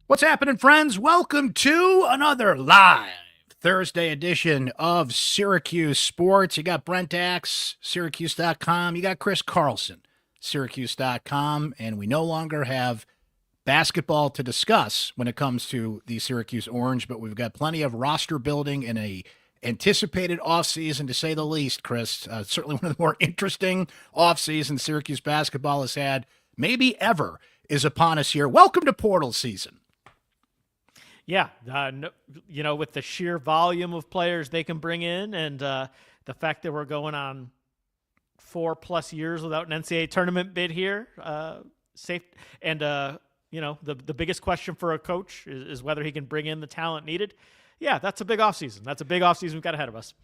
What's happening, friends? Welcome to another live Thursday edition of Syracuse Sports. You got Brent Axe, syracuse.com. You got Chris Carlson, syracuse.com. And we no longer have basketball to discuss when it comes to the Syracuse Orange, but we've got plenty of roster building and a anticipated offseason, to say the least, Chris. Certainly one of the more interesting offseasons Syracuse basketball has had, maybe ever, is upon us here. Welcome to portal season. Yeah, with the sheer volume of players they can bring in and the fact that we're going on 4+ years without an NCAA tournament bid here, safe. And, the biggest question for a coach is whether he can bring in the talent needed. Yeah, that's a big offseason. That's a big offseason we've got ahead of us.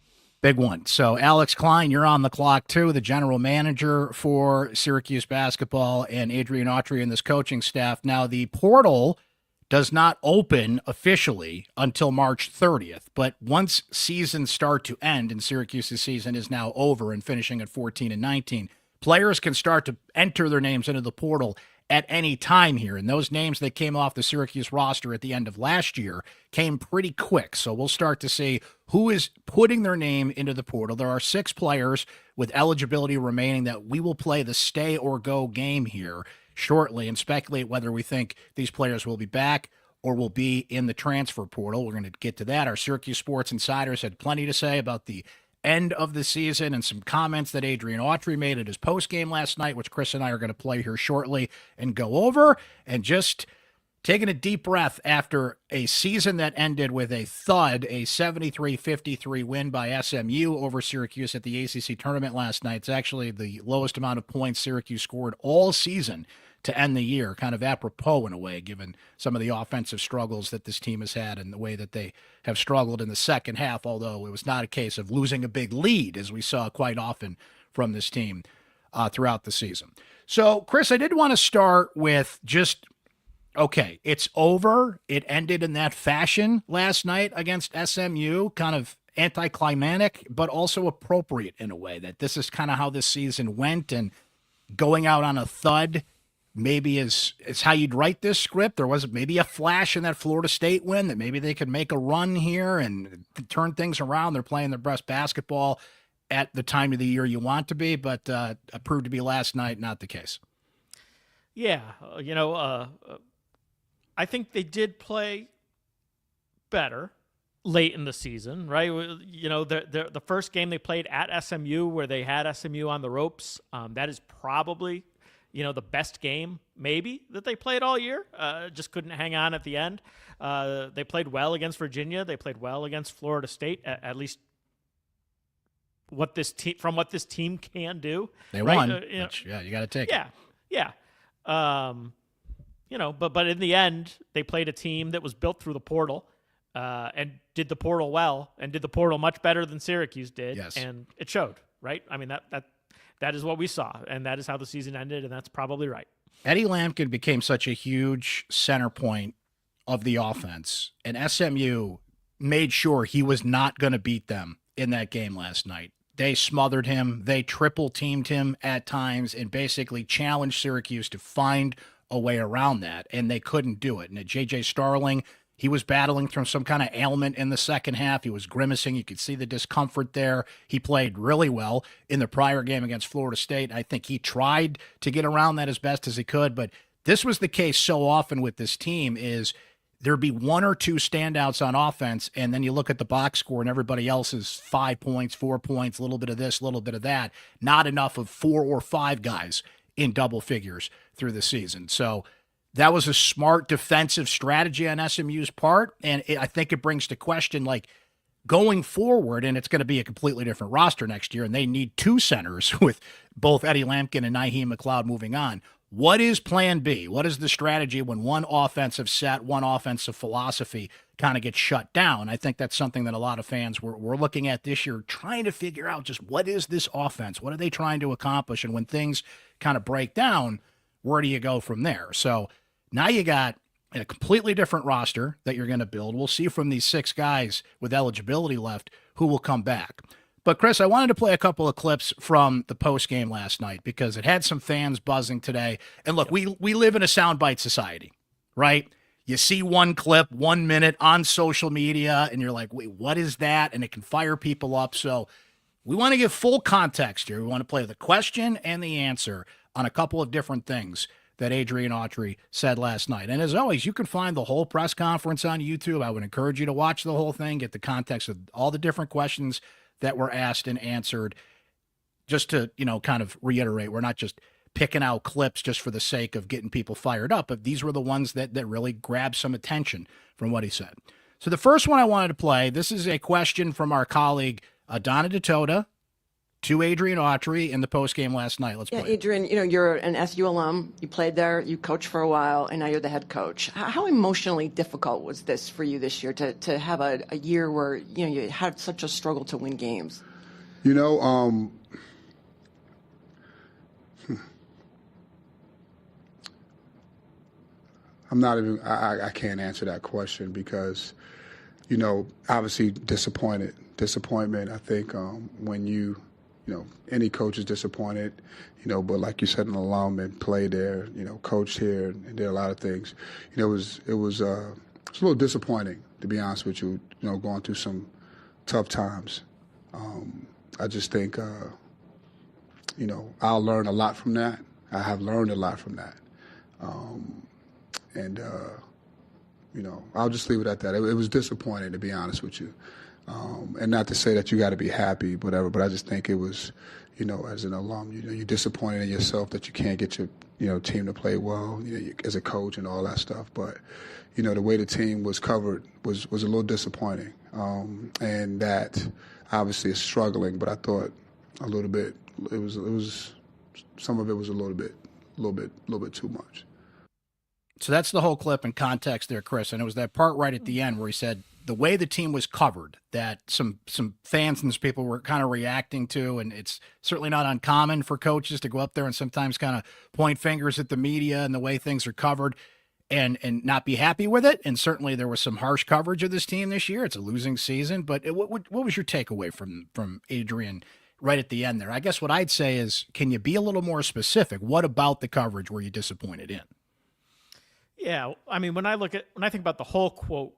Big one. So, Alex Klein, you're on the clock, too, the general manager for Syracuse basketball, and Adrian Autry and this coaching staff. Now, the portal does not open officially until March 30th. But once seasons start to end, and Syracuse's season is now over and finishing at 14-19, players can start to enter their names into the portal at any time here. And those names that came off the Syracuse roster at the end of last year came pretty quick. So we'll start to see who is putting their name into the portal. There are 6 players with eligibility remaining that we will play the stay or go game here shortly and speculate whether we think these players will be back or will be in the transfer portal. We're going to get to that. Our Syracuse Sports Insiders had plenty to say about the end of the season and some comments that Adrian Autry made at his postgame last night, which Chris and I are going to play here shortly and go over, and just taking a deep breath after a season that ended with a thud, a 73-53 win by SMU over Syracuse at the ACC tournament last night. It's actually the lowest amount of points Syracuse scored all season to end the year, kind of apropos in a way, given some of the offensive struggles that this team has had and the way that they have struggled in the second half, although it was not a case of losing a big lead, as we saw quite often from this team throughout the season. So, Chris, I did want to start with just, okay, it's over. It ended in that fashion last night against SMU, kind of anticlimactic, but also appropriate in a way, that this is kind of how this season went, and going out on a thud maybe is how you'd write this script. There was maybe a flash in that Florida State win that maybe they could make a run here and turn things around. They're playing their best basketball at the time of the year you want to be, but proved to be last night not the case. Yeah, I think they did play better late in the season, right? The first game they played at SMU, where they had SMU on the ropes, that is probably the best game maybe that they played all year. Just couldn't hang on at the end. They played well against Virginia. They played well against Florida State, at least what this team can do. They right? won. You got to take it. Yeah. But in the end, they played a team that was built through the portal and did the portal well, and did the portal much better than Syracuse did. Yes. And it showed, right? I mean, that is what we saw, and that is how the season ended, and that's probably right. Eddie Lampkin became such a huge center point of the offense, and SMU made sure he was not going to beat them in that game last night. They smothered him. They triple-teamed him at times and basically challenged Syracuse to find a way around that, and they couldn't do it. And J.J. Starling, he was battling through some kind of ailment in the second half. He was grimacing. You could see the discomfort there. He played really well in the prior game against Florida State. I think he tried to get around that as best as he could, but this was the case so often with this team is there'd be 1 or 2 standouts on offense, and then you look at the box score and everybody else is 5 points, 4 points, a little bit of this, a little bit of that. Not enough of 4 or 5 guys in double figures through the season. So that was a smart defensive strategy on SMU's part, and I think it brings to question, like, going forward, and it's going to be a completely different roster next year, and they need 2 centers with both Eddie Lampkin and Naheem McLeod moving on. What is plan B? What is the strategy when one offensive set, one offensive philosophy kind of gets shut down? I think that's something that a lot of fans were looking at this year, trying to figure out just what is this offense? What are they trying to accomplish? And when things kind of break down, where do you go from there? So now you got a completely different roster that you're going to build. We'll see from these 6 guys with eligibility left who will come back. But, Chris, I wanted to play a couple of clips from the postgame last night because it had some fans buzzing today. And, look, we live in a soundbite society, right? you see one clip, 1 minute on social media, and you're like, wait, what is that? And it can fire people up. So we want to give full context here. We want to play the question and the answer on a couple of different things that Adrian Autry said last night. And as always, you can find the whole press conference on YouTube. I would encourage you to watch the whole thing, get the context of all the different questions that were asked and answered. Just to, kind of reiterate, we're not just picking out clips just for the sake of getting people fired up, but these were the ones that really grabbed some attention from what he said. So the first one I wanted to play, this is a question from our colleague, Donna DeToda, to Adrian Autry in the postgame last night. Let's play. Adrian, you're an SU alum. You played there. You coached for a while, and now you're the head coach. How emotionally difficult was this for you this year to have a year where you had such a struggle to win games? I'm not even. I can't answer that question because, obviously disappointment. I think when any coach is disappointed, but like you said, an alum and played there, coached here and did a lot of things. It was a little disappointing, to be honest with you. Going through some tough times. I just think I'll learn a lot from that. I have learned a lot from that. I'll just leave it at that. It was disappointing, to be honest with you. And not to say that you got to be happy, whatever, but I just think it was, as an alum, you're disappointed in yourself that you can't get your, team to play well, as a coach and all that stuff. But, the way the team was covered was a little disappointing. And that obviously is struggling, but I thought a little bit, some of it was a little bit too much. So that's the whole clip in context there, Chris. And it was that part right at the end where he said the way the team was covered that some fans and people were kind of reacting to, and it's certainly not uncommon for coaches to go up there and sometimes kind of point fingers at the media and the way things are covered and not be happy with it. And certainly there was some harsh coverage of this team this year. It's a losing season. But what was your takeaway from Adrian right at the end there? I guess what I'd say is, can you be a little more specific? What about the coverage were you disappointed in? Yeah, I mean, when I think about the whole quote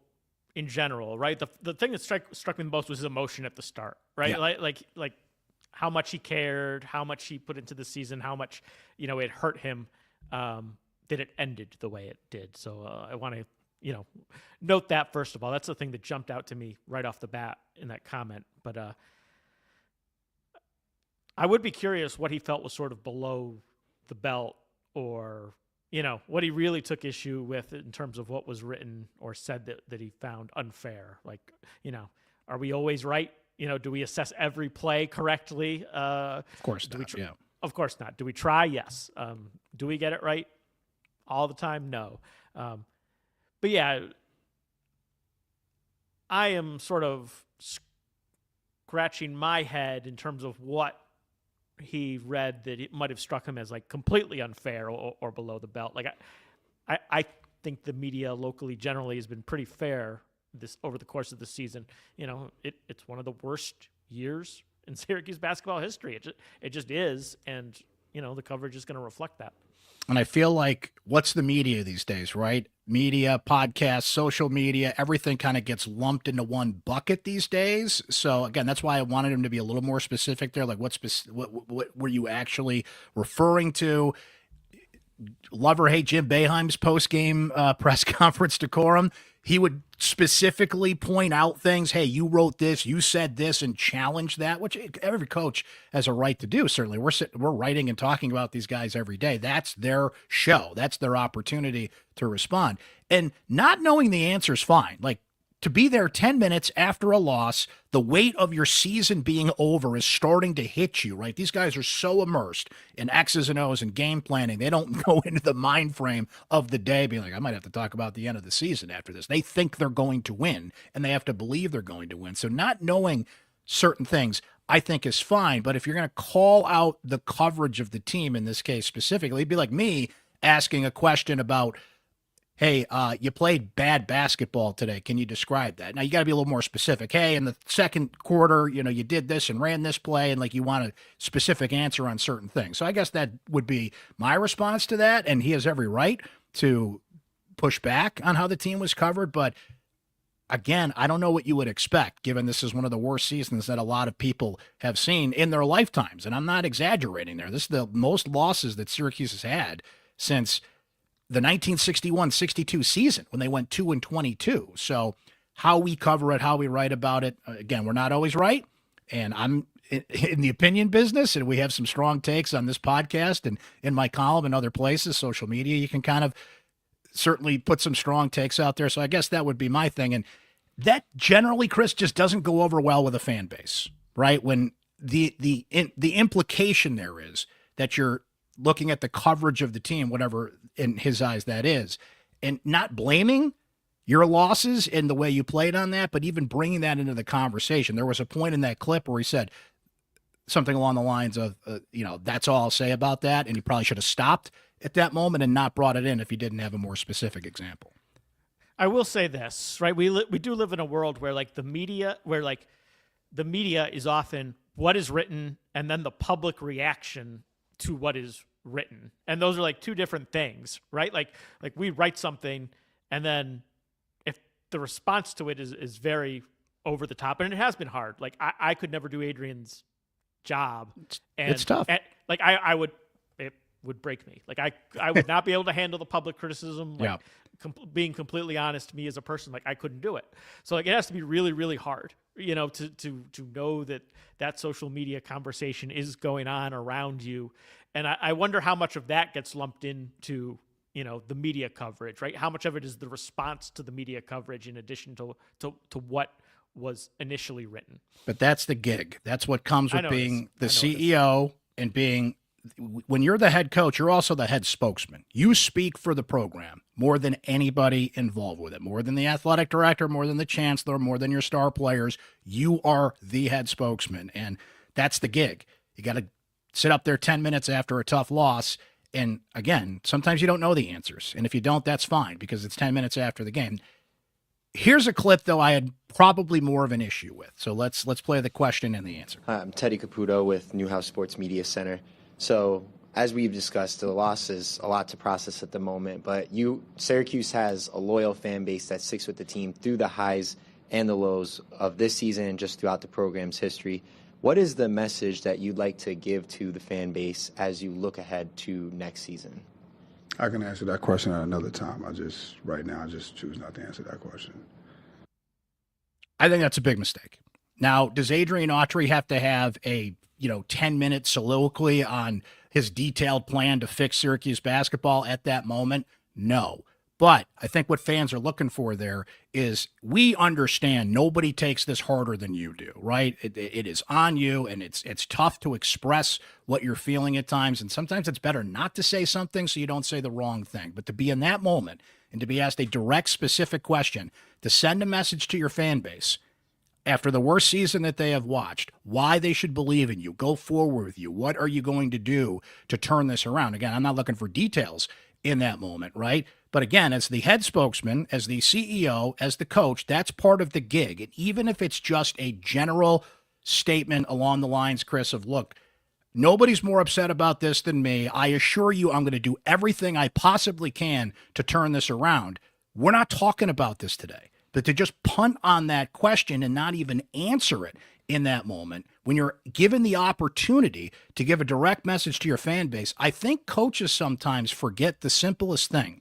in general, right? The thing that struck me the most was his emotion at the start, right? Yeah. Like how much he cared, how much he put into the season, how much it hurt him that it ended the way it did. So I want to note that first of all. That's the thing that jumped out to me right off the bat in that comment. But I would be curious what he felt was sort of below the belt, or what he really took issue with in terms of what was written or said that he found unfair. Like, are we always right? Do we assess every play correctly? Of course not. Yeah. Of course not. Do we try? Yes. Do we get it right all the time? No. But yeah, I am sort of scratching my head in terms of what he read that it might have struck him as like completely unfair or below the belt. Like I think the media locally generally has been pretty fair this over the course of the season. It's one of the worst years in Syracuse basketball history. It just is, and the coverage is going to reflect that. And I feel like, what's the media these days, right? Media, podcasts, social media, everything kind of gets lumped into one bucket these days. So again, that's why I wanted him to be a little more specific there. Like, what were you actually referring to? Love or hate Jim Boeheim's post-game press conference decorum. He would specifically point out things. Hey, you wrote this, you said this, and challenge that, which every coach has a right to do. Certainly, we're writing and talking about these guys every day. That's their show. That's their opportunity to respond. And not knowing the answer is fine. Like, to be there 10 minutes after a loss, the weight of your season being over is starting to hit you, right? These guys are so immersed in X's and O's and game planning. They don't go into the mind frame of the day being like, I might have to talk about the end of the season after this. They think they're going to win, and they have to believe they're going to win. So not knowing certain things, I think, is fine. But if you're going to call out the coverage of the team in this case specifically, it'd be like me asking a question about, hey, you played bad basketball today. Can you describe that? Now, you got to be a little more specific. Hey, in the second quarter, you did this and ran this play, and you want a specific answer on certain things. So I guess that would be my response to that, and he has every right to push back on how the team was covered, but again, I don't know what you would expect, given this is one of the worst seasons that a lot of people have seen in their lifetimes. And I'm not exaggerating there. This is the most losses that Syracuse has had since the 1961-62 season, when they went 2-22. So how we cover it, how we write about it, again, we're not always right. And I'm in the opinion business, and we have some strong takes on this podcast and in my column and other places, social media. You can kind of certainly put some strong takes out there. So I guess that would be my thing. And that generally, Chris, just doesn't go over well with a fan base, right? When the implication there is that you're looking at the coverage of the team, whatever in his eyes that is, and not blaming your losses in the way you played on that, but even bringing that into the conversation. There was a point in that clip where he said something along the lines of, that's all I'll say about that. And he probably should have stopped at that moment and not brought it in if he didn't have a more specific example. I will say this, right? We do live in a world where the media is often what is written and then the public reaction to what is written. And those are two different things, right? Like we write something and then if the response to it is very over the top, and it has been hard. I could never do Adrian's job. And it's tough. And, it would break me. I would not be able to handle the public criticism. Being completely honest, me as a person, I couldn't do it. So it has to be really, really hard, to know that social media conversation is going on around you. And I wonder how much of that gets lumped into, the media coverage, right? How much of it is the response to the media coverage in addition to what was initially written? But that's the gig. That's what comes with being the CEO and being, when you're the head coach, you're also the head spokesman. You speak for the program more than anybody involved with it, more than the athletic director, more than the chancellor, more than your star players. You are the head spokesman, and that's the gig. You got to sit up there 10 minutes after a tough loss. And again, sometimes you don't know the answers. And if you don't, that's fine because it's 10 minutes after the game. Here's a clip, though, I had probably more of an issue with. So let's play the question and the answer. Hi, I'm Teddy Caputo with Newhouse Sports Media Center. So as we've discussed, the loss is a lot to process at the moment, but Syracuse has a loyal fan base that sticks with the team through the highs and the lows of this season and just throughout the program's history. What is the message that you'd like to give to the fan base as you look ahead to next season? I can answer that question at another time. Right now, I just choose not to answer that question. I think that's a big mistake. Now, does Adrian Autry have to have a 10-minute soliloquy on his detailed plan to fix Syracuse basketball at that moment? No. But I think what fans are looking for there is, we understand nobody takes this harder than you do, right? It is on you, and it's tough to express what you're feeling at times. And sometimes it's better not to say something so you don't say the wrong thing. But to be in that moment and to be asked a direct, specific question, to send a message to your fan base after the worst season that they have watched, why they should believe in you, go forward with you, what are you going to do to turn this around? Again, I'm not looking for details in that moment, right? But again, as the head spokesman, as the CEO, as the coach, that's part of the gig. And even if it's just a general statement along the lines, Chris, of, look, nobody's more upset about this than me. I assure you I'm going to do everything I possibly can to turn this around. We're not talking about this today. But to just punt on that question and not even answer it in that moment, when you're given the opportunity to give a direct message to your fan base, I think coaches sometimes forget the simplest thing.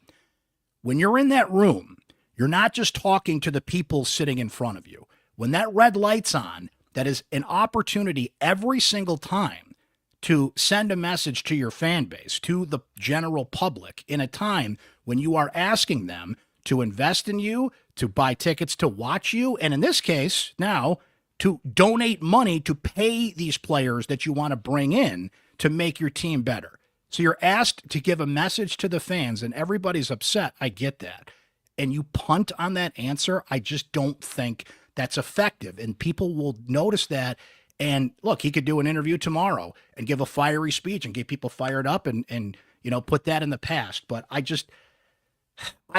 When you're in that room, you're not just talking to the people sitting in front of you. When that red light's on, that is an opportunity every single time to send a message to your fan base, to the general public, in a time when you are asking them to invest in you, to buy tickets to watch you, and in this case, now, to donate money to pay these players that you want to bring in to make your team better. So you're asked to give a message to the fans, and everybody's upset. I get that. And you punt on that answer, I just don't think that's effective. And people will notice that. And look, he could do an interview tomorrow and give a fiery speech and get people fired up and put that in the past. But I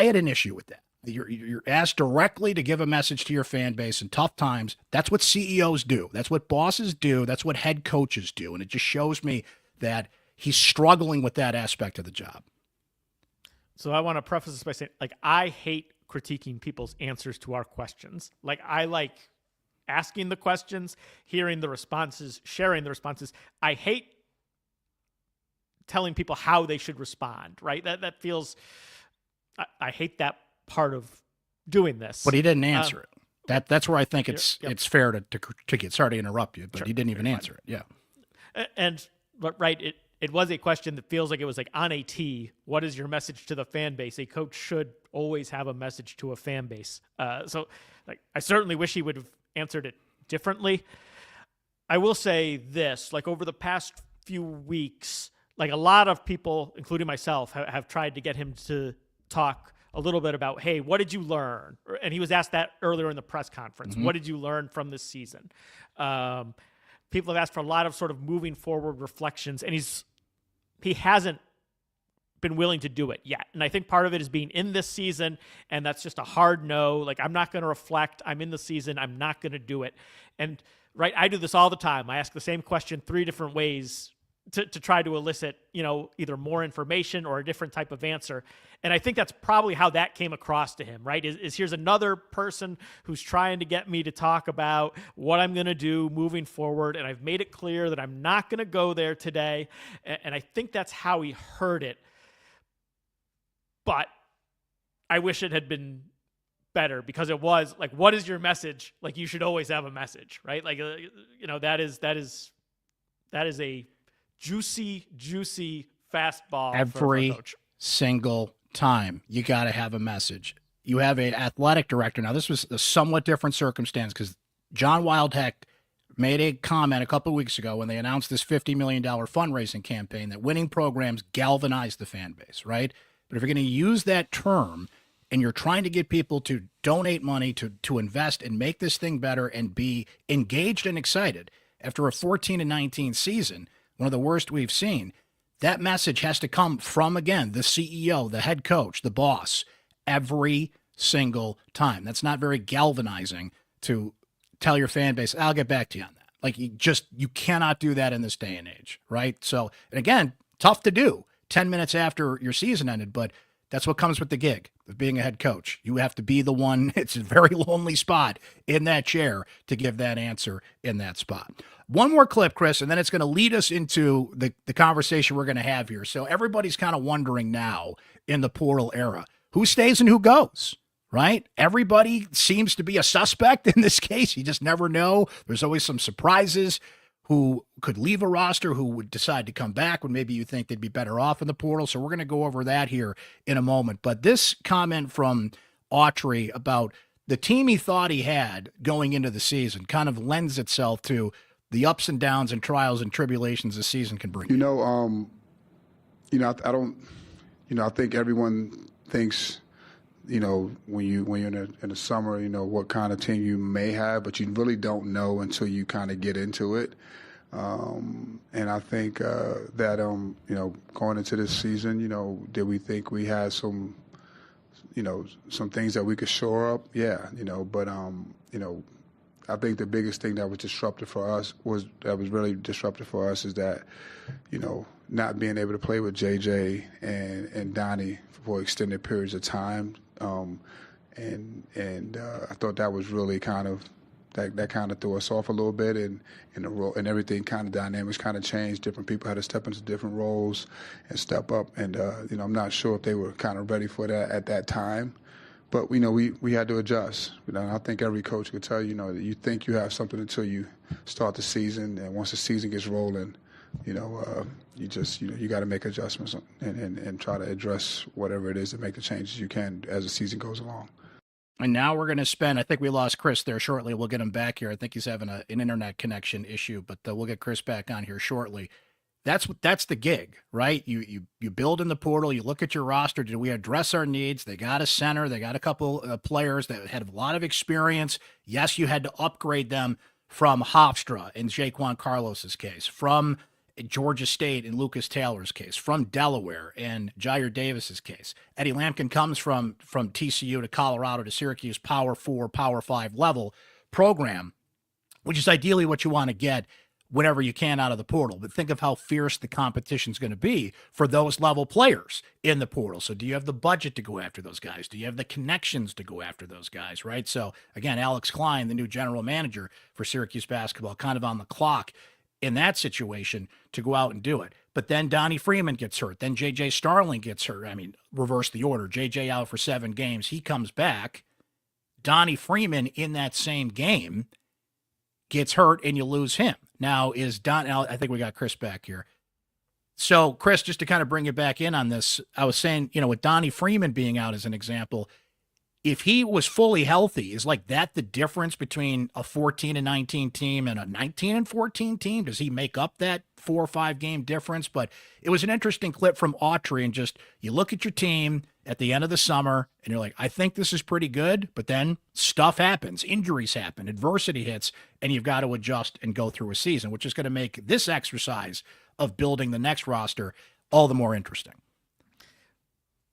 had an issue with that. You're asked directly to give a message to your fan base in tough times. That's what CEOs do. That's what bosses do. That's what head coaches do. And it just shows me that he's struggling with that aspect of the job. So I want to preface this by saying, like, I hate critiquing people's answers to our questions. Like, I like asking the questions, hearing the responses, sharing the responses. I hate telling people how they should respond, right? That feels, I hate that part of doing this. But he didn't answer it. That's where I think it's fair to get. Sorry to interrupt you, but Sure, he didn't even answer it. Yeah. But right, it was a question that feels like it was like on a tee. What is your message to the fan base? A coach should always have a message to a fan base. So like, I certainly wish he would have answered it differently. I will say this, like over the past few weeks, like a lot of people, including myself, have tried to get him to talk a little bit about, hey, what did you learn? And he was asked that earlier in the press conference. What did you learn from this season? People have asked for a lot of sort of moving forward reflections, and he hasn't been willing to do it yet. And I think part of it is being in this season, and that's just a hard no. Like, I'm not going to reflect. I'm in the season. I'm not going to do it. And right, I do this all the time. I ask the same question 3 different ways to try to elicit, either more information or a different type of answer. And I think that's probably how that came across to him, right? Is here's another person who's trying to get me to talk about what I'm going to do moving forward. And I've made it clear that I'm not going to go there today. And I think that's how he heard it. But I wish it had been better, because it was like, what is your message? Like, you should always have a message, right? Like, that is a juicy fastball Every for a coach. single time you got to have a message. You have an athletic director. Now, this was a somewhat different circumstance because John Wildheck made a comment a couple of weeks ago when they announced this $50 million fundraising campaign that winning programs galvanize the fan base, right? But if you're going to use that term and you're trying to get people to donate money to invest and make this thing better and be engaged and excited after a 14-19 season, one of the worst we've seen, that message has to come from, again, the CEO, the head coach, the boss, every single time. That's not very galvanizing to tell your fan base, I'll get back to you on that. Like, you cannot do that in this day and age, right? So, and again, tough to do 10 minutes after your season ended, but that's what comes with the gig of being a head coach. You have to be the one. It's a very lonely spot in that chair to give that answer in that spot. One more clip, Chris, and then it's going to lead us into the conversation we're going to have here. So everybody's kind of wondering now in the portal era, who stays and who goes, right? Everybody seems to be a suspect in this case. You just never know. There's always some surprises. Who could leave a roster, who would decide to come back when maybe you think they'd be better off in the portal. So we're going to go over that here in a moment. But this comment from Autry about the team he thought he had going into the season kind of lends itself to the ups and downs and trials and tribulations the season can bring. I think everyone thinks, when you're in the summer, what kind of team you may have, but you really don't know until you kind of get into it. And I think that, going into this season, did we think we had some things that we could shore up? Yeah, but I think the biggest thing that was disruptive for us was that, not being able to play with JJ and Donnie for extended periods of time. And I thought that was really kind of that kind of threw us off a little bit, and the role and everything kind of dynamics kind of changed. Different people had to step into different roles and step up, and I'm not sure if they were kind of ready for that at that time. But we had to adjust. I think every coach could tell you, that you think you have something until you start the season, and once the season gets rolling, you got to make adjustments and try to address whatever it is to make the changes you can as the season goes along. And now we're going to spend, I think we lost Chris there shortly. We'll get him back here. I think he's having an internet connection issue, but we'll get Chris back on here shortly. That's the gig, right? You build in the portal, you look at your roster. Do we address our needs? They got a center. They got a couple players that had a lot of experience. Yes, you had to upgrade them from Hofstra in Jaquan Carlos's case, from Georgia State in Lucas Taylor's case, from Delaware in Jair Davis's case. Eddie Lampkin comes from TCU to Colorado to Syracuse Power 4, Power 5 level program, which is ideally what you want to get whenever you can out of the portal. But think of how fierce the competition's going to be for those level players in the portal. So do you have the budget to go after those guys? Do you have the connections to go after those guys, right? So again, Alex Klein, the new general manager for Syracuse basketball, kind of on the clock in that situation to go out and do it. But then Donnie Freeman gets hurt. Then J.J. Starling gets hurt. I mean, reverse the order. J.J. out for 7 games. He comes back. Donnie Freeman in that same game gets hurt, and you lose him. Now, I think we got Chris back here. So, Chris, just to kind of bring you back in on this, I was saying, with Donnie Freeman being out as an example, if he was fully healthy, is like that the difference between a 14-19 team and a 19-14 team? Does he make up that 4 or 5 game difference? But it was an interesting clip from Autry, and just you look at your team at the end of the summer and you're like, I think this is pretty good, but then stuff happens, injuries happen, adversity hits, and you've got to adjust and go through a season, which is going to make this exercise of building the next roster all the more interesting.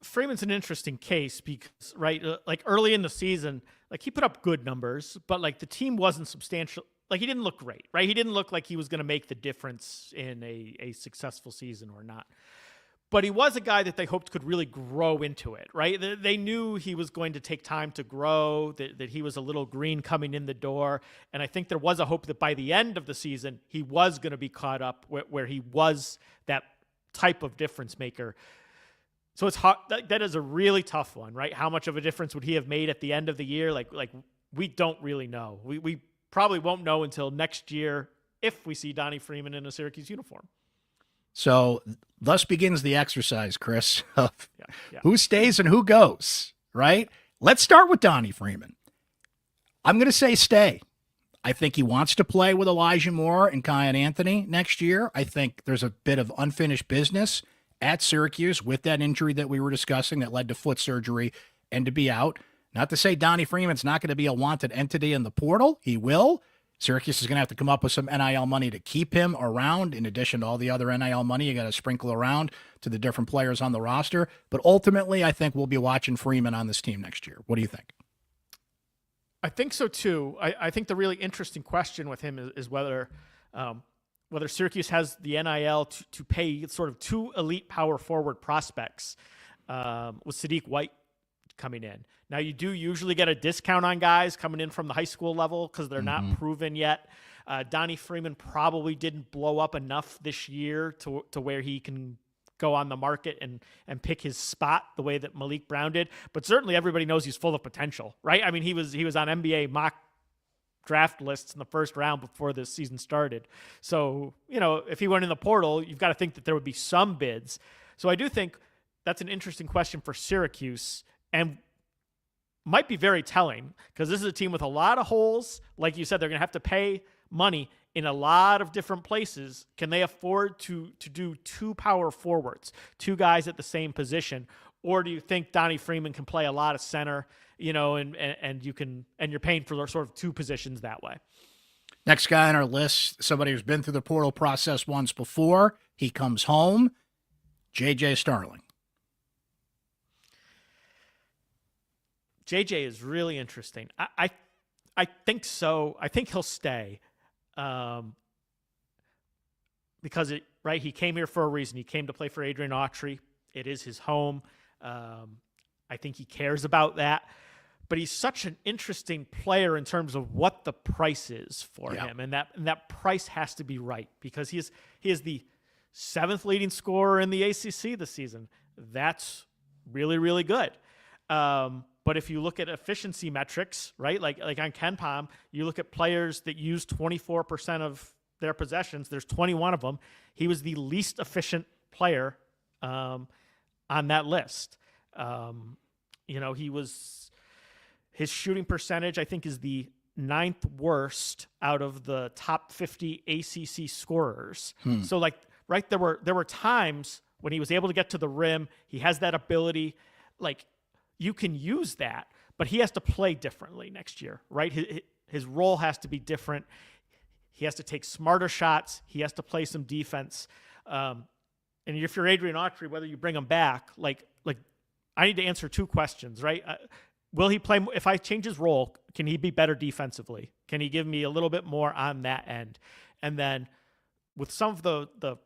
Freeman's an interesting case because, right, like early in the season, like he put up good numbers, but like the team wasn't substantial. Like he didn't look great, right? He didn't look like he was going to make the difference in a successful season or not. But he was a guy that they hoped could really grow into it, right? They knew he was going to take time to grow, that he was a little green coming in the door. And I think there was a hope that by the end of the season, he was going to be caught up where he was that type of difference maker. So it's hard. That is a really tough one, right? How much of a difference would he have made at the end of the year? Like we don't really know. We probably won't know until next year if we see Donnie Freeman in a Syracuse uniform. So thus begins the exercise, Chris, of who stays and who goes, right? Let's start with Donnie Freeman. I'm going to say stay. I think he wants to play with Elijah Moore and Kiyan Anthony next year. I think there's a bit of unfinished business at Syracuse with that injury that we were discussing that led to foot surgery and to be out. Not to say Donnie Freeman's not going to be a wanted entity in the portal. He will. Syracuse is going to have to come up with some NIL money to keep him around. In addition to all the other NIL money you got to sprinkle around to the different players on the roster. But ultimately, I think we'll be watching Freeman on this team next year. What do you think? I think so too. I think the really interesting question with him is whether Syracuse has the NIL to pay sort of 2 elite power forward prospects with Sadiq White coming in. Now, you do usually get a discount on guys coming in from the high school level because they're not proven yet. Donnie Freeman probably didn't blow up enough this year to where he can go on the market and pick his spot the way that Malik Brown did. But certainly everybody knows he's full of potential, right? I mean, he was on NBA mock draft lists in the first round before this season started. So, if he went in the portal, you've got to think that there would be some bids. So I do think that's an interesting question for Syracuse and might be very telling because this is a team with a lot of holes. Like you said, they're going to have to pay money in a lot of different places. Can they afford to do 2 power forwards, 2 guys at the same position? Or do you think Donnie Freeman can play a lot of center, and you're paying for sort of 2 positions that way? Next guy on our list, somebody who's been through the portal process once before. He comes home, J.J. Starling. JJ is really interesting. I think so. I think he'll stay because he came here for a reason. He came to play for Adrian Autry. It is his home. I think he cares about that. But he's such an interesting player in terms of what the price is for him, and that price has to be right because he is the 7th leading scorer in the ACC this season. That's really, really good. But if you look at efficiency metrics, right, like on KenPom, you look at players that use 24% of their possessions. There's 21 of them. He was the least efficient player on that list. His shooting percentage, I think, is the 9th worst out of the top 50 ACC scorers. So, there were times when he was able to get to the rim. He has that ability, you can use that, but he has to play differently next year, right? His role has to be different. He has to take smarter shots. He has to play some defense. And if you're Adrian Autry, whether you bring him back, I need to answer 2 questions, right? Will he play? If I change his role, can he be better defensively? Can he give me a little bit more on that end? And then with some of the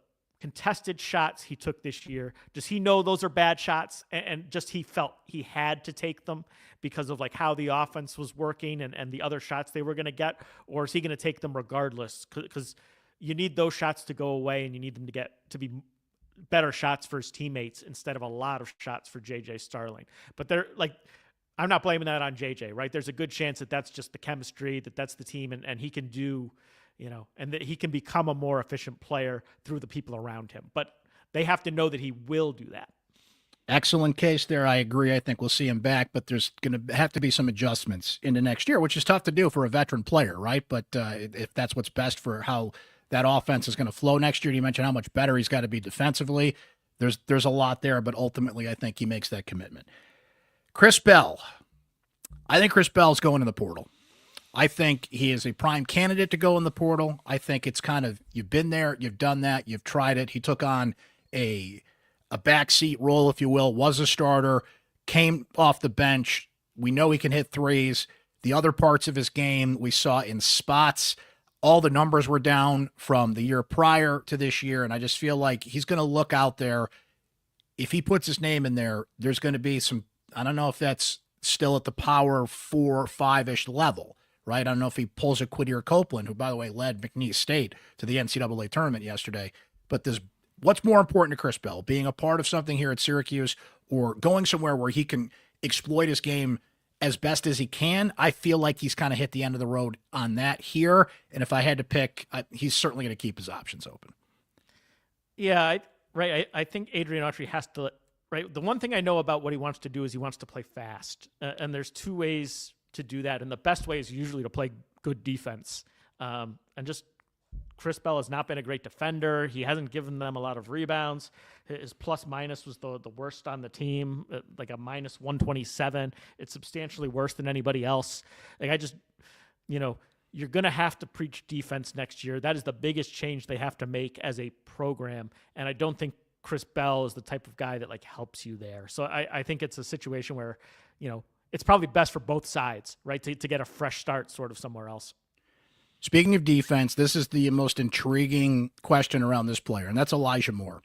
contested shots he took this year, does he know those are bad shots and just he felt he had to take them because of like how the offense was working and the other shots they were going to get? Or is he going to take them regardless? Because you need those shots to go away and you need them to be better shots for his teammates instead of a lot of shots for JJ Starling. But they're like, I'm not blaming that on JJ, right? There's a good chance that that's just the chemistry, that's the team, and he can do, and that he can become a more efficient player through the people around him. But they have to know that he will do that. Excellent case there. I agree. I think we'll see him back, but there's going to have to be some adjustments into next year, which is tough to do for a veteran player, right? But if that's what's best for how that offense is going to flow next year, you mentioned how much better he's got to be defensively. There's a lot there, but ultimately I think he makes that commitment. Chris Bell. I think Chris Bell's going in the portal. I think he is a prime candidate to go in the portal. I think it's kind of, you've been there, you've done that, you've tried it. He took on a backseat role, if you will, was a starter, came off the bench. We know he can hit threes. The other parts of his game we saw in spots. All the numbers were down from the year prior to this year, and I just feel like he's going to look out there. If he puts his name in there, there's going to be some, I don't know if that's still at the power 4 or 5-ish level, right? I don't know if he pulls a Quadir Copeland, who, by the way, led McNeese State to the NCAA tournament yesterday. But what's more important to Chris Bell, being a part of something here at Syracuse or going somewhere where he can exploit his game as best as he can? I feel like he's kind of hit the end of the road on that here. And if I had to pick, he's certainly going to keep his options open. Yeah, I think Adrian Autry has to, right? The one thing I know about what he wants to do is he wants to play fast. And there's two ways to do that. And the best way is usually to play good defense. And just Chris Bell has not been a great defender. He hasn't given them a lot of rebounds. His plus minus was the worst on the team, like a minus 127. It's substantially worse than anybody else. Like you're going to have to preach defense next year. That is the biggest change they have to make as a program. And I don't think Chris Bell is the type of guy that helps you there. So I think it's a situation where, it's probably best for both sides, right? To get a fresh start sort of somewhere else. Speaking of defense, this is the most intriguing question around this player, and that's Elijah Moore.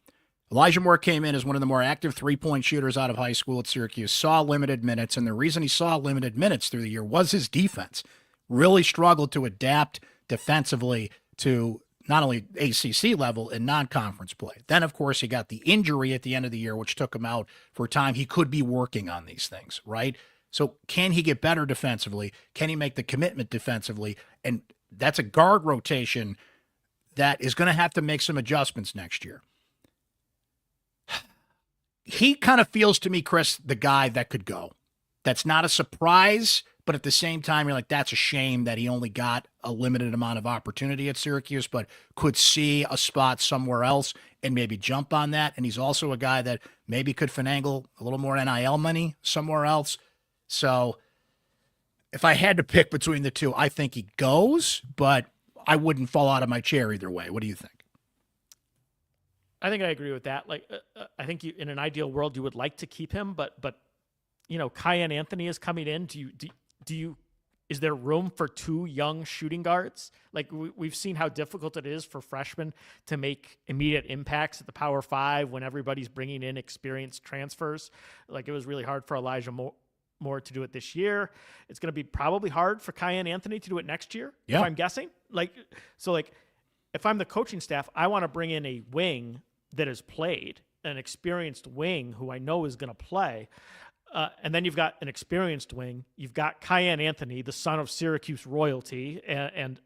Elijah Moore came in as one of the more active three-point shooters out of high school at Syracuse, saw limited minutes, and the reason he saw limited minutes through the year was his defense. Really struggled to adapt defensively to not only ACC level and non-conference play. Then, of course, he got the injury at the end of the year, which took him out for a time. He could be working on these things, right? So can he get better defensively? Can he make the commitment defensively? And that's a guard rotation that is going to have to make some adjustments next year. He kind of feels to me, Chris, the guy that could go. That's not a surprise, but at the same time, you're like, that's a shame that he only got a limited amount of opportunity at Syracuse, but could see a spot somewhere else and maybe jump on that. And he's also a guy that maybe could finagle a little more NIL money somewhere else. So if I had to pick between the two, I think he goes, but I wouldn't fall out of my chair either way. What do you think? I think I agree with that. I think in an ideal world, you would like to keep him, but Kyan Anthony is coming in. Is there room for two young shooting guards? We've seen how difficult it is for freshmen to make immediate impacts at the Power Five when everybody's bringing in experienced transfers. It was really hard for Elijah Moore to do it this year. It's going to be probably hard for Kyan Anthony to do it next year, if I'm guessing. If I'm the coaching staff, I want to bring in a wing that has played, an experienced wing who I know is going to play. And then you've got an experienced wing. You've got Kyan Anthony, the son of Syracuse royalty and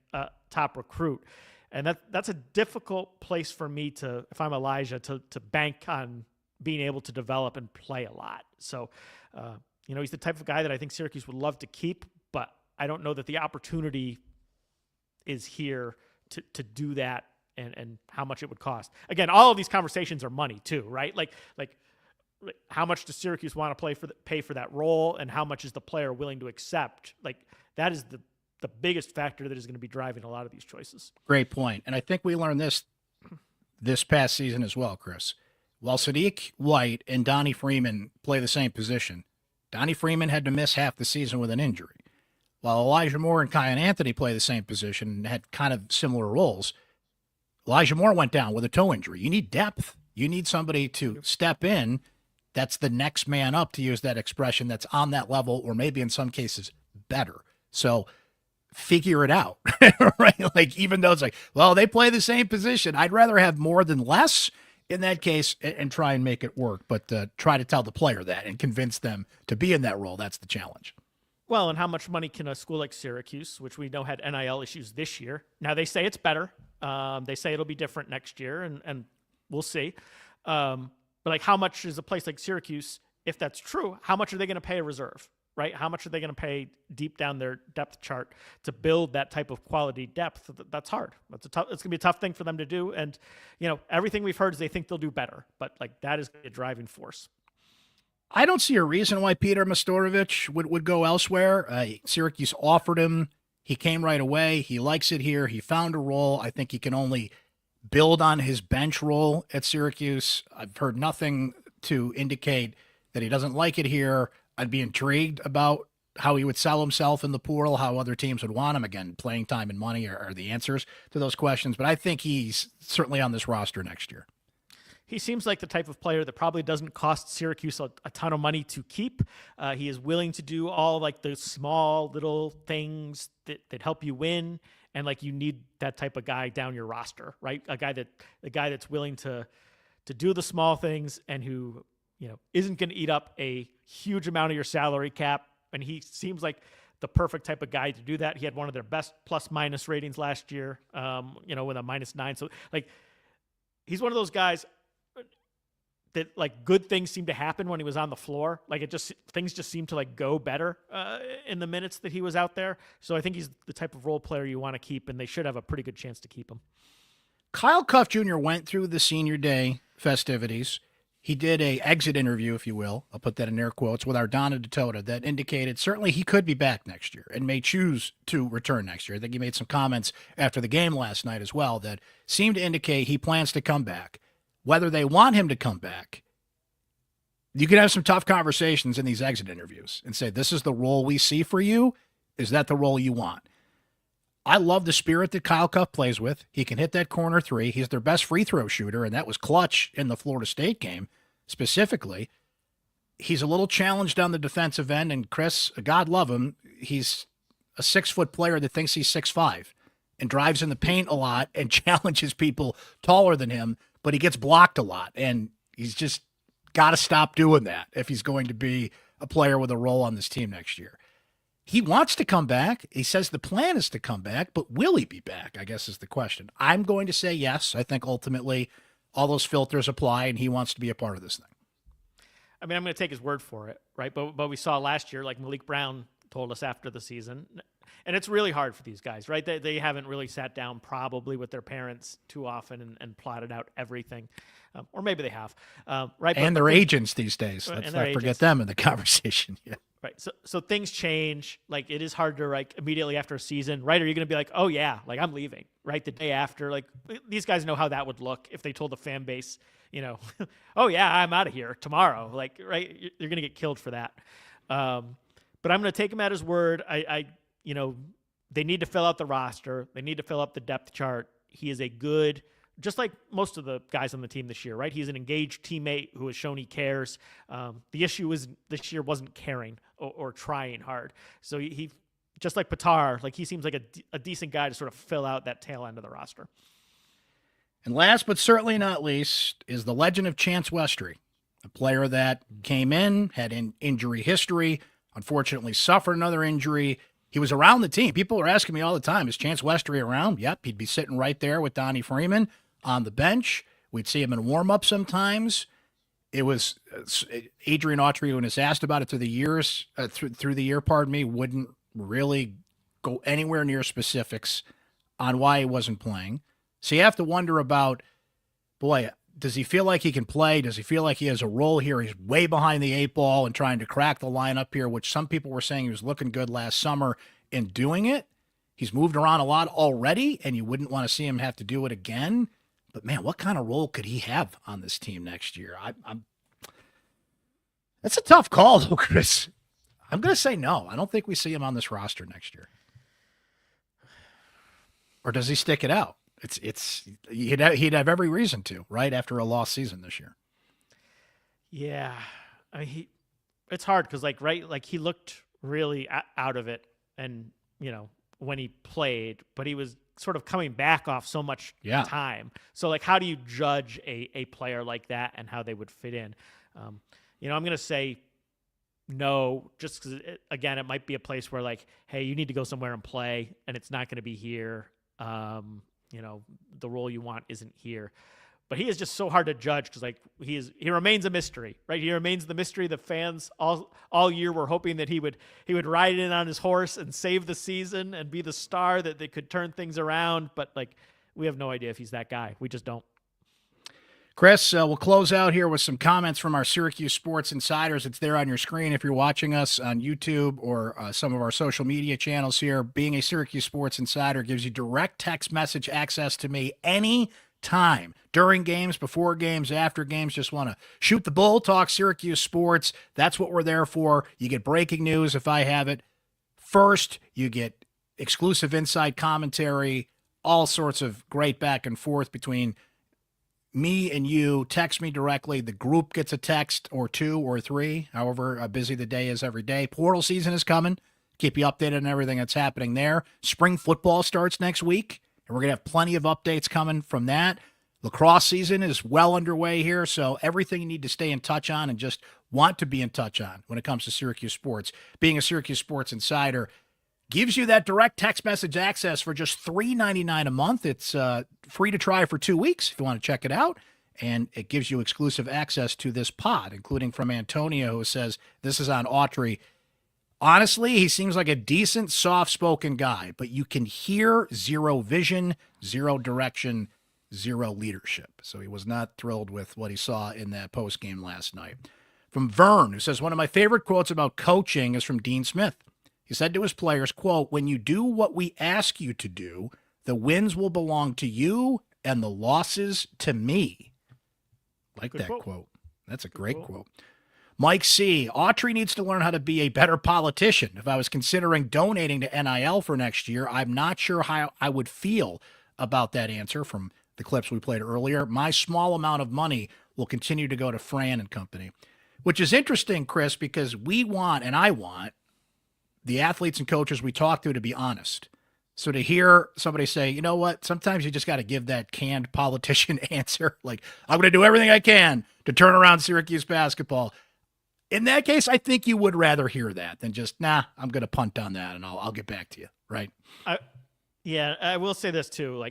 top recruit. And that's a difficult place for me to, if I'm Elijah, to bank on being able to develop and play a lot. So, he's the type of guy that I think Syracuse would love to keep, but I don't know that the opportunity is here to do that and how much it would cost. Again, all of these conversations are money too, right? Like how much does Syracuse want to pay for that role, and how much is the player willing to accept? That is the biggest factor that is going to be driving a lot of these choices. Great point. And I think we learned this past season as well, Chris. While Sadiq White and Donnie Freeman play the same position, Donnie Freeman had to miss half the season with an injury. While Elijah Moore and Kyan Anthony play the same position and had kind of similar roles, Elijah Moore went down with a toe injury. You need depth. You need somebody to step in that's the next man up, to use that expression, that's on that level, or maybe in some cases better. So figure it out, right? Like, even though it's like, well, they play the same position, I'd rather have more than less in that case and try and make it work. But try to tell the player that and convince them to be in that role. That's the challenge. Well, and how much money can a school like Syracuse, which we know had NIL issues this year, now they say it's better. They say it'll be different next year, and we'll see. But like, how much is a place like Syracuse, if that's true, how much are they going to pay a reserve, right? How much are they going to pay deep down their depth chart to build that type of quality depth? That's hard. It's going to be a tough thing for them to do. And, everything we've heard is they think they'll do better, but like, that is a driving force. I don't see a reason why Peter Mastorovich would go elsewhere. Syracuse offered him. He came right away. He likes it here. He found a role. I think he can only build on his bench role at Syracuse. I've heard nothing to indicate that he doesn't like it here. I'd be intrigued about how he would sell himself in the portal, how other teams would want him. Again, playing time and money are the answers to those questions, but I think he's certainly on this roster next year. He seems like the type of player that probably doesn't cost Syracuse a ton of money to keep. He is willing to do all like the small little things that help you win. And like, you need that type of guy down your roster, right? A guy that's willing to do the small things and who, isn't going to eat up a huge amount of your salary cap. And he seems like the perfect type of guy to do that. He had one of their best plus-minus ratings last year, with a -9. So like, he's one of those guys that like, good things seem to happen when he was on the floor. Like, things just seem to like go better in the minutes that he was out there. So I think he's the type of role player you want to keep, and they should have a pretty good chance to keep him. Kyle Cuff Jr. went through the senior day festivities. He did a exit interview, if you will, I'll put that in air quotes, with Ardana Ditota that indicated certainly he could be back next year and may choose to return next year. I think he made some comments after the game last night as well that seemed to indicate he plans to come back. Whether they want him to come back, you can have some tough conversations in these exit interviews and say, this is the role we see for you. Is that the role you want? I love the spirit that Kyle Cuff plays with. He can hit that corner three. He's their best free throw shooter, and that was clutch in the Florida State game specifically. He's a little challenged on the defensive end, and Chris, God love him, he's a 6-foot player that thinks he's 6'5" and drives in the paint a lot and challenges people taller than him, but he gets blocked a lot, and he's just got to stop doing that if he's going to be a player with a role on this team next year. He wants to come back. He says the plan is to come back, but will he be back, I guess, is the question. I'm going to say yes. I think ultimately all those filters apply, and he wants to be a part of this thing. I mean, I'm going to take his word for it, right? But we saw last year, like Malik Brown told us after the season, and it's really hard for these guys, right? They haven't really sat down probably with their parents too often and plotted out everything. Or maybe they have, right? And their agents these days. Let's not forget them in the conversation. Yeah. Right. So things change. Like, it is hard to like immediately after a season, right? Are you going to be like, oh yeah, like I'm leaving, right? The day after, like these guys know how that would look if they told the fan base, oh yeah, I'm out of here tomorrow. Like, right. You're going to get killed for that. But I'm going to take him at his word. They need to fill out the roster. They need to fill up the depth chart. He is a good, just like most of the guys on the team this year, right? He's an engaged teammate who has shown he cares. The issue is this year wasn't caring or trying hard. So he just like Patar, like he seems like a decent guy to sort of fill out that tail end of the roster. And last but certainly not least is the legend of Chance Westry, a player that came in, had an injury history, unfortunately suffered another injury. He was around the team. People are asking me all the time, is Chance Westry around? Yep, he'd be sitting right there with Donnie Freeman on the bench. We'd see him in warm-up sometimes. It was Adrian Autry, when is asked about it through the years, through the year, wouldn't really go anywhere near specifics on why he wasn't playing. So you have to wonder about, boy, does he feel like he can play? Does he feel like he has a role here? He's way behind the 8 ball and trying to crack the lineup here, which some people were saying he was looking good last summer in doing it. He's moved around a lot already, and you wouldn't want to see him have to do it again. But, man, what kind of role could he have on this team next year? That's a tough call, though, Chris. I'm going to say no. I don't think we see him on this roster next year. Or does he stick it out? He'd have every reason to, right, after a lost season this year. Yeah, I mean, it's hard because he looked really out of it, and when he played, but he was sort of coming back off so much time. So how do you judge a player like that and how they would fit in? I'm going to say no, just because again, it might be a place where hey, you need to go somewhere and play, and it's not going to be here. The role you want isn't here. But he is just so hard to judge because he remains a mystery, right? He remains the mystery the fans all year were hoping that he would ride in on his horse and save the season and be the star that they could turn things around. But we have no idea if he's that guy. We just don't. Chris, we'll close out here with some comments from our Syracuse Sports Insiders. It's there on your screen if you're watching us on YouTube or some of our social media channels here. Being a Syracuse Sports Insider gives you direct text message access to me any time, during games, before games, after games. Just want to shoot the bull, talk Syracuse sports. That's what we're there for. You get breaking news if I have it first. You get exclusive inside commentary, all sorts of great back and forth between me and you. Text me directly. The group gets a text or two or three, however busy the day is every day. Portal season is coming. Keep you updated on everything that's happening there. Spring football starts next week, and we're going to have plenty of updates coming from that. Lacrosse season is well underway here, so everything you need to stay in touch on and just want to be in touch on when it comes to Syracuse sports. Being a Syracuse Sports Insider gives you that direct text message access for just $3.99 a month. It's free to try for 2 weeks if you want to check it out, and it gives you exclusive access to this pod, including from Antonio, who says, this is on Autry. Honestly, he seems like a decent, soft-spoken guy, but you can hear zero vision, zero direction, zero leadership. So he was not thrilled with what he saw in that postgame last night. From Vern, who says, one of my favorite quotes about coaching is from Dean Smith. He said to his players, quote, when you do what we ask you to do, the wins will belong to you and the losses to me. Like good that quote. That's a great quote. Mike C. Autry needs to learn how to be a better politician. If I was considering donating to NIL for next year, I'm not sure how I would feel about that answer from the clips we played earlier. My small amount of money will continue to go to Fran and company, which is interesting, Chris, because we want, and I want, the athletes and coaches we talk to be honest. So to hear somebody say, you know what, sometimes you just got to give that canned politician answer, like, I'm going to do everything I can to turn around Syracuse basketball. In that case, I think you would rather hear that than just, I'm going to punt on that and I'll get back to you, right? I will say this too.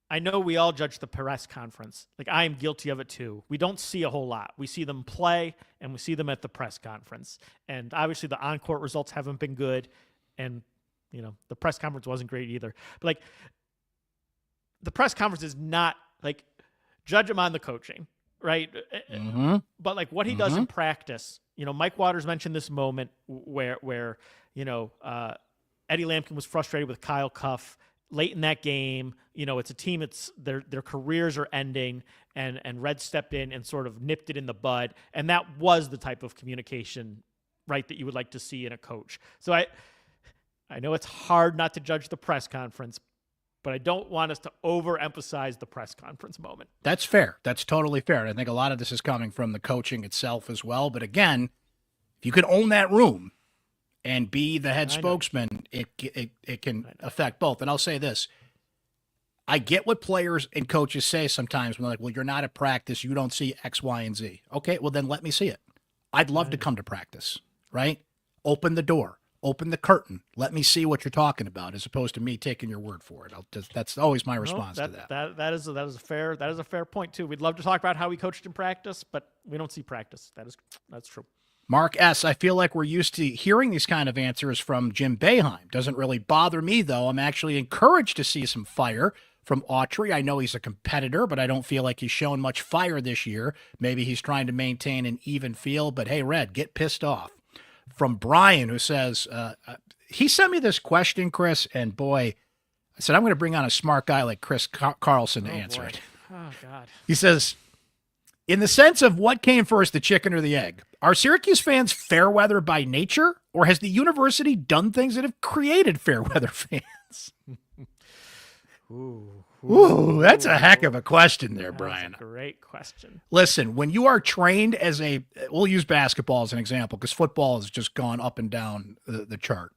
I know we all judge the press conference. I am guilty of it too. We don't see a whole lot. We see them play and we see them at the press conference. And obviously the on-court results haven't been good. And, the press conference wasn't great either. But the press conference is not judge him on the coaching. Right. Mm-hmm. But what he does in practice, Mike Waters mentioned this moment where Eddie Lampkin was frustrated with Kyle Cuff late in that game. It's a team, their careers are ending, and Red stepped in and sort of nipped it in the bud. And that was the type of communication, right, that you would like to see in a coach. So I know it's hard not to judge the press conference, but I don't want us to overemphasize the press conference moment. That's fair. That's totally fair. And I think a lot of this is coming from the coaching itself as well. But again, if you could own that room and be the head spokesman, it can affect both. And I'll say this. I get what players and coaches say sometimes when they're like, well, you're not at practice. You don't see X, Y, and Z. Okay, well, then let me see it. I'd love to come to practice, right? Open the door. Open the curtain. Let me see what you're talking about, as opposed to me taking your word for it. That's always my response to that. That is a fair point too. We'd love to talk about how we coached in practice, but we don't see practice. That's true. Mark S., I feel like we're used to hearing these kind of answers from Jim Boeheim. Doesn't really bother me, though. I'm actually encouraged to see some fire from Autry. I know he's a competitor, but I don't feel like he's shown much fire this year. Maybe he's trying to maintain an even feel, but hey, Red, get pissed off. From Brian, who says, he sent me this question, Chris, and boy, I said, I'm going to bring on a smart guy like Chris Carlson to answer it. Oh, God. He says, in the sense of what came first, the chicken or the egg, are Syracuse fans fair weather by nature, or has the university done things that have created fair weather fans? Ooh, that's a heck of a question there, Brian. That's a great question. Listen, when you are trained as we'll use basketball as an example because football has just gone up and down the chart.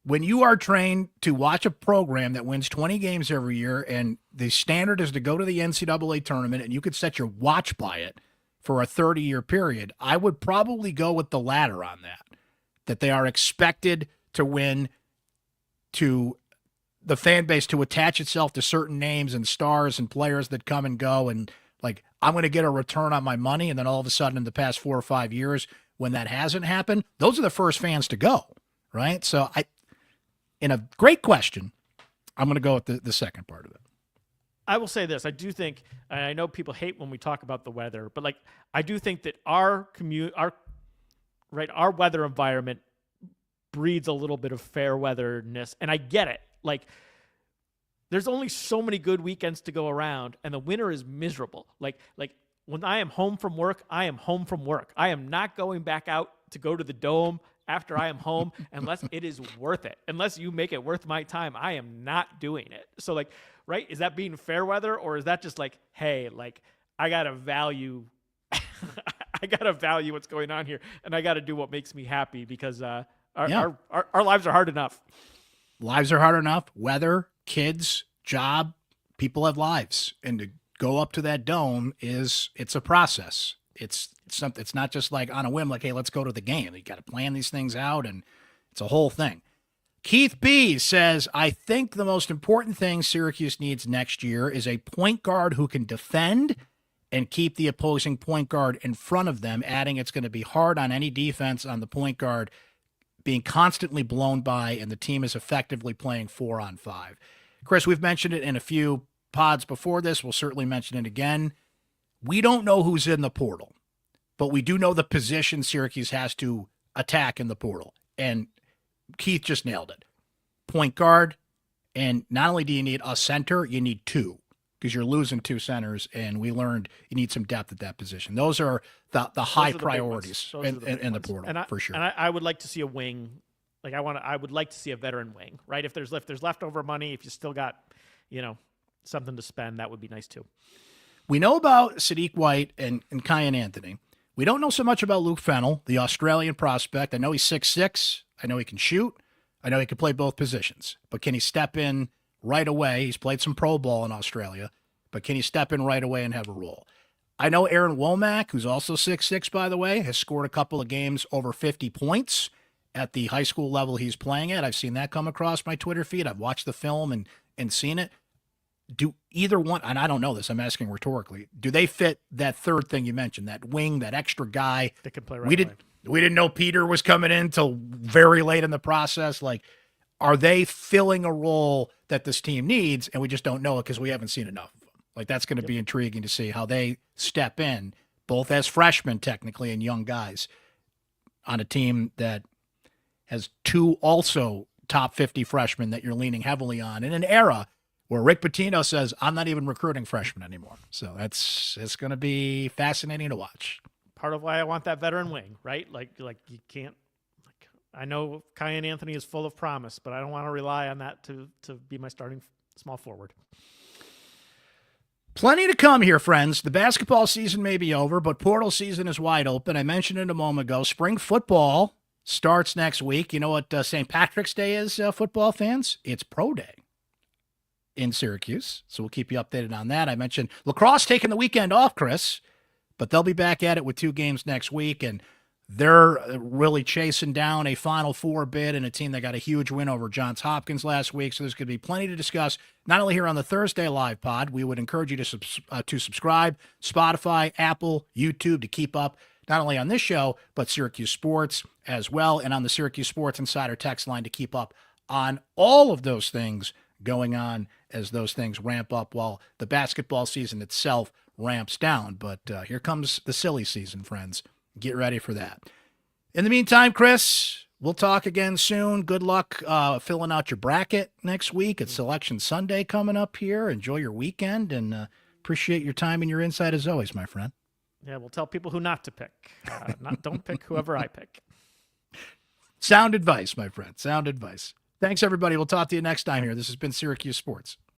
When you are trained to watch a program that wins 20 games every year and the standard is to go to the NCAA tournament and you could set your watch by it for a 30-year period, I would probably go with the latter on that they are expected to win, to the fan base to attach itself to certain names and stars and players that come and go, and like, I'm going to get a return on my money. And then all of a sudden in the past 4 or 5 years, when that hasn't happened, those are the first fans to go. Right. So in a great question, I'm going to go with the second part of it. I will say this. I do think, and I know people hate when we talk about the weather, but like, I do think that our weather environment breeds a little bit of fair weatherness. And I get it. Like, there's only so many good weekends to go around, and the winter is miserable. Like when I am home from work, I am home from work. I am not going back out to go to the Dome after I am home unless it is worth it. Unless you make it worth my time, I am not doing it. So like, right? Is that being fair weather, or is that just like, hey, like I got to value what's going on here, and I got to do what makes me happy because our lives are hard enough. Lives are hard enough. Weather, kids, job, people have lives. And to go up to that Dome it's a process. It's something. It's not just like on a whim, like, hey, let's go to the game. You got to plan these things out, and it's a whole thing. Keith B says, I think the most important thing Syracuse needs next year is a point guard who can defend and keep the opposing point guard in front of them, adding it's going to be hard on any defense on the point guard being constantly blown by, and the team is effectively playing 4-on-5. Chris, we've mentioned it in a few pods before this. We'll certainly mention it again. We don't know who's in the portal, but we do know the position Syracuse has to attack in the portal. And Keith just nailed it. Point guard, and not only do you need a center, you need two, because you're losing two centers, and we learned you need some depth at that position. Those are the high priorities in the portal, for sure. And I would like to see a wing. Like I would like to see a veteran wing, right? If there's leftover money, if you still got, something to spend, that would be nice too. We know about Sadiq White and Kyan Anthony. We don't know so much about Luke Fennell, the Australian prospect. I know he's 6'6". I know he can shoot. I know he can play both positions. But can he step in right away? He's played some pro ball in Australia. But can he step in right away and have a role? I know Aaron Womack, who's also 6'6", by the way, has scored a couple of games over 50 points at the high school level he's playing at. I've seen that come across my Twitter feed. I've watched the film and seen it. Do either one, and I don't know this, I'm asking rhetorically, do they fit that third thing you mentioned, that wing, that extra guy? They can play right away. We didn't know Peter was coming in till very late in the process. Like, are they filling a role that this team needs, and we just don't know it because we haven't seen enough of them? Like, that's going to be intriguing to see how they step in, both as freshmen technically and young guys, on a team that has two also top 50 freshmen that you're leaning heavily on in an era where Rick Pitino says, I'm not even recruiting freshmen anymore. So it's going to be fascinating to watch. Part of why I want that veteran wing, right? Like you can't, I know Kyan Anthony is full of promise, but I don't want to rely on that to be my starting small forward. Plenty to come here, friends. The basketball season may be over, but portal season is wide open. I mentioned it a moment ago. Spring football starts next week. You know what St. Patrick's Day is, football fans? It's Pro Day in Syracuse. So we'll keep you updated on that. I mentioned lacrosse taking the weekend off, Chris, but they'll be back at it with 2 games next week, and they're really chasing down a Final Four bid and a team that got a huge win over Johns Hopkins last week. So there's going to be plenty to discuss, not only here on the Thursday Live Pod. We would encourage you to subscribe, Spotify, Apple, YouTube, to keep up not only on this show, but Syracuse Sports as well, and on the Syracuse Sports Insider text line to keep up on all of those things going on as those things ramp up while the basketball season itself ramps down. But here comes the silly season, friends. Get ready for that. In the meantime, Chris, we'll talk again soon. Good luck filling out your bracket next week. It's Selection Sunday coming up here. Enjoy your weekend, and appreciate your time and your insight as always, my friend. Yeah, we'll tell people who not to pick. Don't pick whoever I pick. Sound advice, my friend. Sound advice. Thanks, everybody. We'll talk to you next time here. This has been Syracuse Sports.